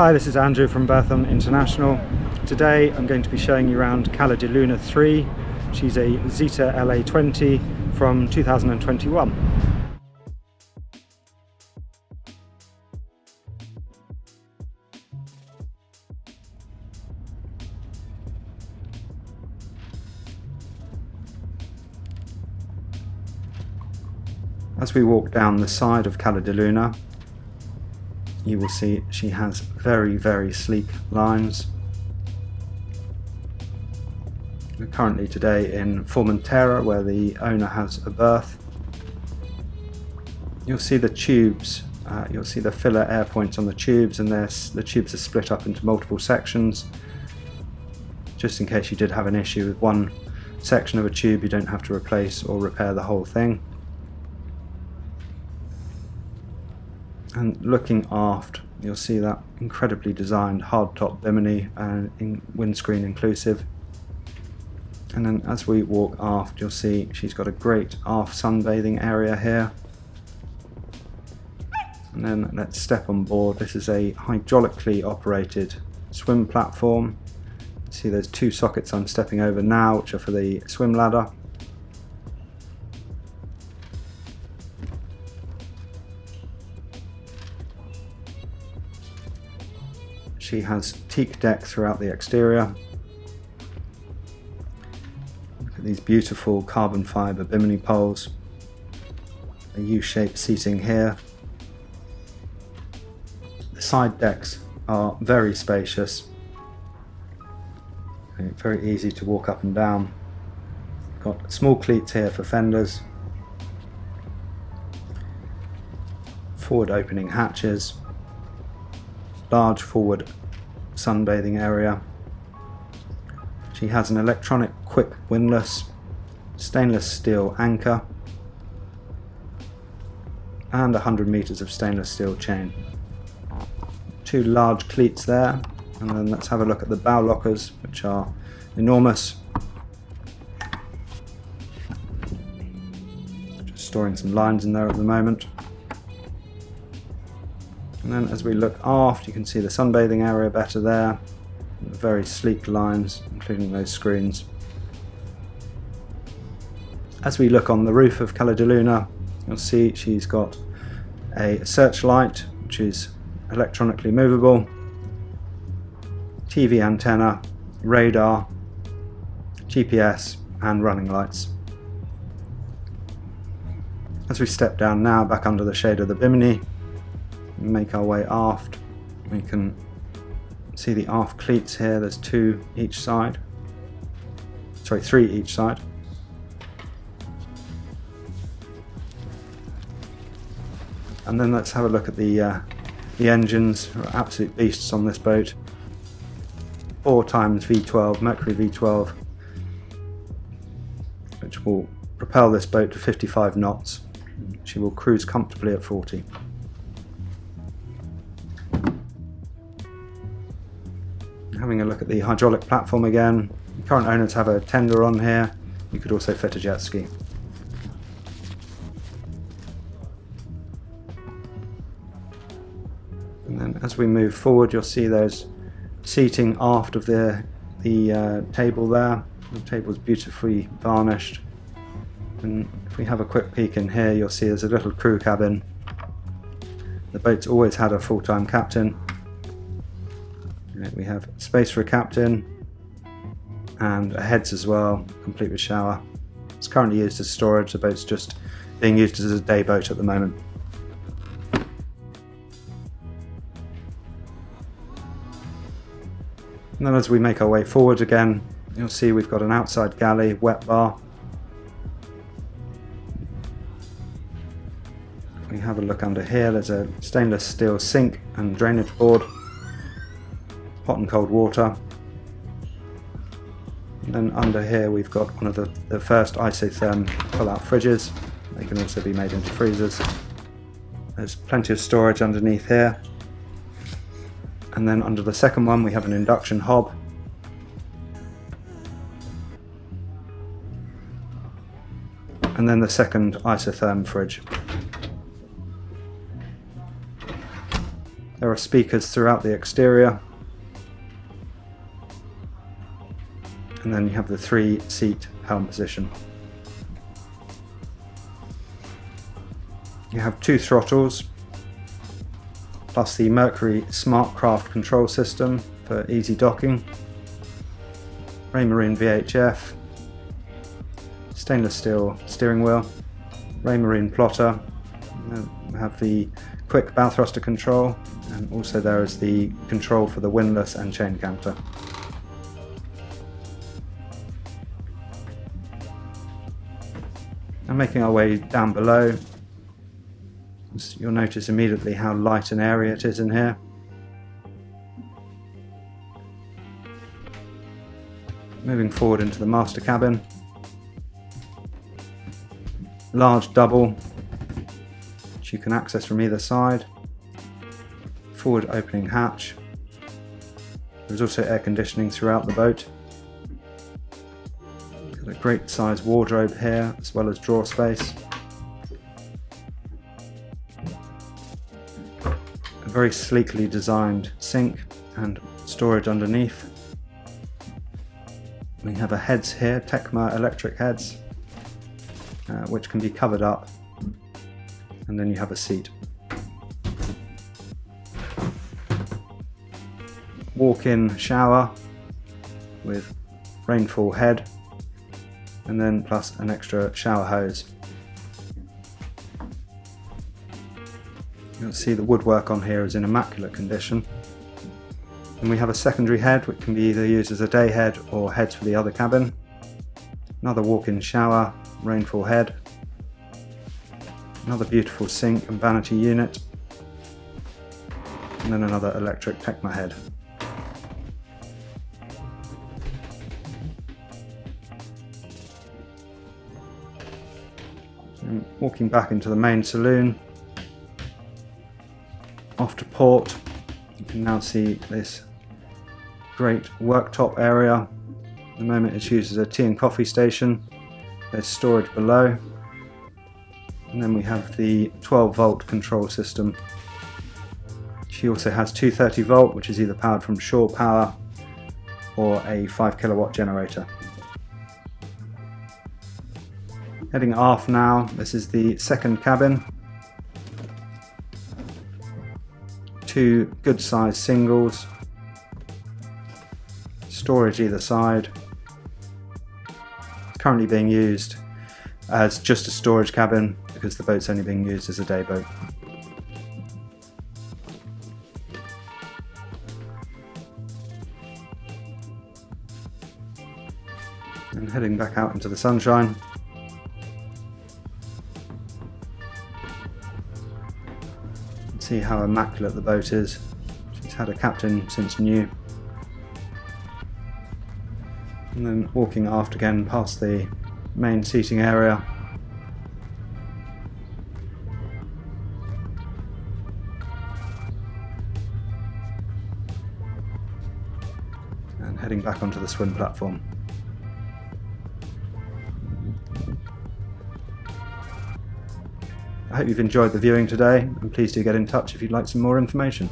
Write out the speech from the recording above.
Hi, this is Andrew from Berthon International. Today I'm going to be showing you around CALA di Luna III. She's a Zeta Elle 20 from 2021. As we walk down the side of CALA di Luna, you will see she has very sleek lines. We're currently today in Formentera, where the owner has a berth. You'll see the tubes, you'll see the filler air points on the tubes, and the tubes are split up into multiple sections. Just in case you did have an issue with one section of a tube, you don't have to replace or repair the whole thing. And looking aft, you'll see that incredibly designed hardtop bimini and windscreen inclusive. And then as we walk aft, you'll see she's got a great aft sunbathing area here. And then let's step on board. This is a hydraulically operated swim platform. See, there's two sockets I'm stepping over now, which are for the swim ladder. She has teak deck throughout the exterior. Look at these beautiful carbon fibre bimini poles. A U-shaped seating here. The side decks are very spacious. Very easy to walk up and down. Got small cleats here for fenders. Forward opening hatches. Large forward sunbathing area. She has an electronic quick windlass, stainless steel anchor, and 100 meters of stainless steel chain. Two large cleats there, and then let's have a look at the bow lockers, which are enormous. Just storing some lines in there at the moment. And then as we look aft, you can see the sunbathing area better there. Very sleek lines, including those screens. As we look on the roof of CALA di Luna, you'll see she's got a searchlight, which is electronically movable, TV antenna, radar, GPS, and running lights. As we step down now, back under the shade of the bimini, make our way aft. We can see the aft cleats here. There's two each side. Sorry, three each side. And then let's have a look at the engines. They're absolute beasts on this boat. 4 times V12, Mercury V12, which will propel this boat to 55 knots. She will cruise comfortably at 40. Having a look at the hydraulic platform again. The current owners have a tender on here. You could also fit a jet ski. And then as we move forward, you'll see there's seating aft of the table there. The table is beautifully varnished. And if we have a quick peek in here, you'll see there's a little crew cabin. The boat's always had a full-time captain. We have space for a captain and a heads as well, complete with shower. It's currently used as storage. The boat's just being used as a day boat at the moment. And then as we make our way forward again, you'll see we've got an outside galley, wet bar. If we have a look under here, there's a stainless steel sink and drainage board. Hot and cold water. And then under here we've got one of the first isotherm pull-out fridges. They can also be made into freezers. There's plenty of storage underneath here. And then under the second one we have an induction hob. And then the second isotherm fridge. There There are speakers throughout the exterior, and then you have the 3-seat helm position. You have 2 throttles, plus the Mercury SmartCraft control system for easy docking, Raymarine VHF, stainless steel steering wheel, Raymarine plotter. We have the quick bow thruster control, and also there is the control for the windlass and chain canter. And making our way down below, you'll notice immediately how light an area it is in here. Moving forward into the master cabin. Large double, which you can access from either side. Forward opening hatch. There's also air conditioning throughout the boat. Got a great size wardrobe here, as well as drawer space. A very sleekly designed sink and storage underneath. We have a heads here, Tecma electric heads, which can be covered up, and then you have a seat. Walk-in shower with rainfall head, and then plus an extra shower hose. You'll see the woodwork on here is in immaculate condition. And we have a secondary head which can be either used as a day head or heads for the other cabin. Another walk-in shower, rainfall head. Another beautiful sink and vanity unit. And then another electric Tecma head. And walking back into the main saloon, off to port, you can now see this great worktop area. At the moment it's used as a tea and coffee station. There's storage below, and then we have the 12-volt control system. She also has 230 volt, which is either powered from shore power or a 5 kilowatt generator. Heading aft now, this is the second cabin. 2 good sized singles, storage either side. It's currently being used as just a storage cabin because the boat's only being used as a day boat. And heading back out into the sunshine. See how immaculate the boat is. She's had a captain since new. And then walking aft again past the main seating area. And heading back onto the swim platform. I hope you've enjoyed the viewing today, and please do get in touch if you'd like some more information.